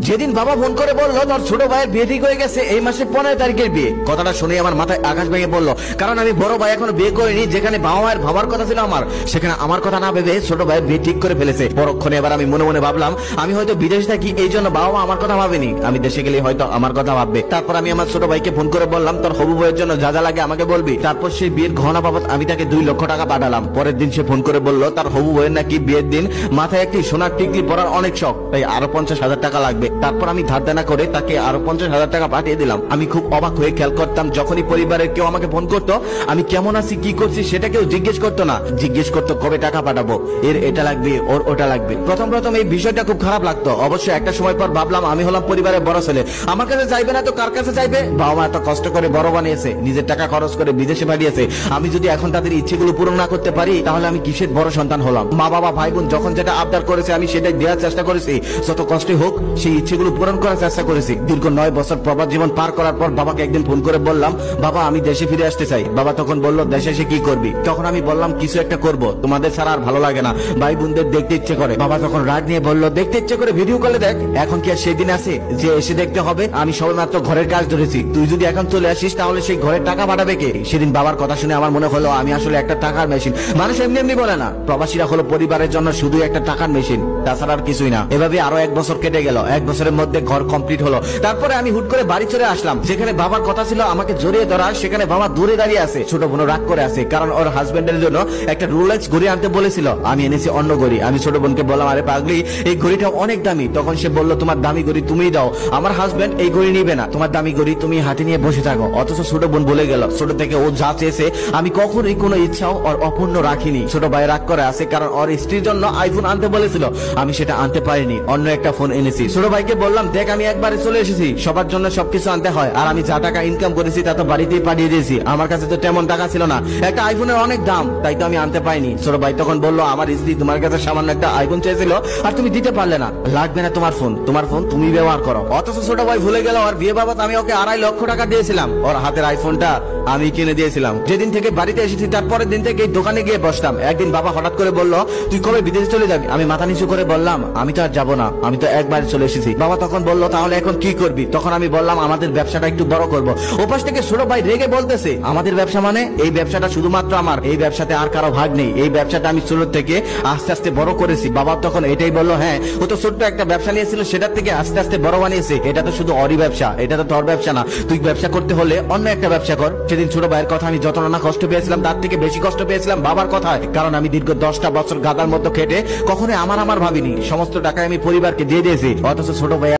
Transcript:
যেদিন বাবা ফোন করে বললো তোর ছোট ভাইয়ের বিয়ে ঠিক হয়ে গেছে, এই মাসে 15 তারিখের বিয়ে, কথাটা শুনে আমার মাথায় আকাশ ভেঙে পড়লো। কারণ আমি বড় ভাই এখনো বিয়ে করিনি, যেখানে বাবা মায়ের ভাবার কথা ছিল আমার, সেখানে আমার কথা না ভেবে ছোট ভাইয়ের বিয়ে ঠিক করে ফেলেছে। পরক্ষণে এবার আমি মনে মনে ভাবলাম আমি হয়তো বিদেশে থাকি, এই জন্য বাবা মা আমার কথা ভাবেনি, আমি দেশে গেলে হয়তো আমার কথা ভাববে। তারপর আমি আমার ছোট ভাইকে ফোন করে বললাম তোর হবু বউয়ের জন্য যা যা লাগে আমাকে বলবি। তারপর সেই বিয়ের গহনা বাবদ আমি তাকে 2 লক্ষ টাকা পাঠালাম। পরের দিন সে ফোন করে বললো তার হবু বউয়ের নাকি বিয়ের দিন মাথায় একটি সোনার টিকলি পরার অনেক শখ, তাই আরো 50,000 টাকা লাগবে। তারপর আমি ধার দেনা করে তাকে আরো 50,000 টাকা পাঠিয়ে দিলাম। আমি খুব অবাক হয়ে খেয়াল করতাম যখনই পরিবারের কেউ আমাকে ফোন করতো আমি কেমন আছি কি করছি সেটা কেউ জিজ্ঞেস করতো না, জিজ্ঞেস করতো কবে টাকা পাঠাবো, এর এটা লাগবে ওর ওটা লাগবে। প্রথম এই বিষয়টা খুব খারাপ লাগতো। অবশ্যই একটা সময় পর ভাবলাম আমি হলাম পরিবারের বড় ছেলে, আমার কাছে চাইবে না তো কার কাছে চাইবে? বাবা মা এত কষ্ট করে বড় বানিয়েছে, নিজের টাকা খরচ করে বিদেশে পাঠিয়েছে, আমি যদি এখন তাদের ইচ্ছেগুলো পূরণ না করতে পারি তাহলে আমি কিসের বড় সন্তান হলাম? মা বাবা ভাই বোন যখন যেটা আবদার করেছে আমি সেটাই দেওয়ার চেষ্টা করেছি, যত কষ্টই হোক সেই ইচ্ছেগুলো পূরণ করার চেষ্টা করেছি। দীর্ঘ 9 বছর প্রবাস জীবন পার করার পর বাবাকে একদিন ফোন করে বললাম বাবা আমি দেশে ফিরে আসতে চাই। বাবা তখন বলল দেশে এসে কি করবি? তখন আমি বললাম কিছু একটা করব, তোমাদের ছাড়া আর ভালো লাগে না, ভাই বোনদের দেখতে ইচ্ছে করে। বাবা তখন রাগ নিয়ে বলল দেখতে ইচ্ছে করে ভিডিও কলে দেখ, এখন কি আর সেই দিন আছে যে এসে দেখতে হবে? আমি সবেমাত্র ঘরের কাজ ধরেছি, তুই যদি এখন চলে আসিস তাহলে সেই ঘরের টাকা পাঠাবে কে? সেদিন বাবার কথা শুনে আমার মনে হলো আমি আসলে একটা টাকার মেশিন। মানুষ এমনি এমনি বলে না, প্রবাসীরা হলো পরিবারের জন্য শুধু একটা টাকার মেশিন, তাছাড়া আর কিছুই না। এভাবে আরো 1 বছর কেটে গেল, 1 বছরের মধ্যে ঘর কমপ্লিট হলো। তারপরে আমি হুট করে বাড়ি চলে আসলাম, যেখানে বাবার কথা ছিল আমাকে জড়িয়ে ধরা, সেখানে বাবা দূরে দাঁড়িয়ে আছে। ছোট বোন রাগ করে আছে, কারণ ওর হাজবেন্ডের জন্য একটা রোলেক্স ঘড়ি আনতে বলেছিল, আমি এনেছি অন্য ঘড়ি। আমি ছোট বোনকে বললাম আরে পাগলি এই ঘড়িটা অনেক দামি। তখন সে বলল তোমার দামি ঘড়ি তুমিই দাও, আমার হাজবেন্ড এই ঘড়ি নিবে না, তোমার দামি ঘড়ি তুমি হাতে নিয়ে বসে থাকো। অথচ ছোট বোন বলে গেল ছোট থেকে ও যা চেয়েছে আমি কখনোই কোনো ইচ্ছাও ওর অপূর্ণ রাখিনি। ছোট ভাই রাগ করে আছে, কারণ ওর স্ত্রীর জন্য আইফোন আনতে বলেছিল, আমি সেটা আনতে পারিনি, অন্য একটা ফোন এনেছি। ছোট ভাইকে বললাম দেখ আমি একবারে চলে এসেছি, সবার জন্য সবকিছু আনতে হয়, আর আমি যা টাকা ইনকাম করেছি তা তো বাড়িতেই পাঠিয়ে দিয়েছি, আমার কাছে তো তেমন টাকা ছিল না, একটা আইফোনের অনেক দাম, তাই তো আমি আনতে পাইনি। ছোট ভাই তখন বললো আমার স্ত্রী তোমার কাছে সামান্য একটা আইফোন চেয়েছিল আর তুমি দিতে পারলে না, লাগবে না তোমার ফোন, তোমার ফোন তুমি ব্যবহার করো। অথচ ছোট ভাই ভুলে গেল আর বিয়ে বাবদ আমি ওকে 2.5 লক্ষ টাকা দিয়েছিলাম, ওর হাতের আইফোনটা আমি কিনে দিয়েছিলাম। যেদিন থেকে বাড়িতে এসেছি তারপরের দিন থেকে দোকানে গিয়ে বসতাম। একদিন বাবা হঠাৎ করে বলল তুই কবে বিদেশে চলে যাবি? আমি মাথা নিচু করে বললাম আমি তো আর যাবো না, আমি তো একবার চলে এসেছি। বাবা তখন বলল তাহলে এখন কি করবি? তখন আমি বললাম আমাদের ব্যবসাটা একটু বড় করব। ওপাশ থেকে ছোট ভাই রেগে বলতেছে আমাদের ব্যবসা মানে? এই ব্যবসাটা শুধুমাত্র আমার, এই ব্যবসাতে আর কারো ভাগ নেই, এই ব্যবসাটা আমি ছোট থেকে আস্তে আস্তে বড় করেছি। বাবা তখন এটাই বলল হ্যাঁ ও তো ছোট্ট একটা ব্যবসা নিয়েছিল, সেটার থেকে আস্তে আস্তে বড় বানিয়েছে, এটা তো শুধু অরি ব্যবসা, এটা তো তোর ব্যবসা না, তুই ব্যবসা করতে হলে অন্য একটা ব্যবসা কর। সেদিন ছোট ভাইয়ের কথা আমি যত না কষ্ট পেয়েছিলাম তার থেকে বেশি কষ্ট পেয়েছিলাম বাবার কথায়, কারণ আমি দীর্ঘ 10টা বছর গাদার মতো খেটে কখনো আমার ভাবিনি, সমস্ত টাকা আমি পরিবারকে দিয়ে দিয়েছি। অথচ ছোট ভাই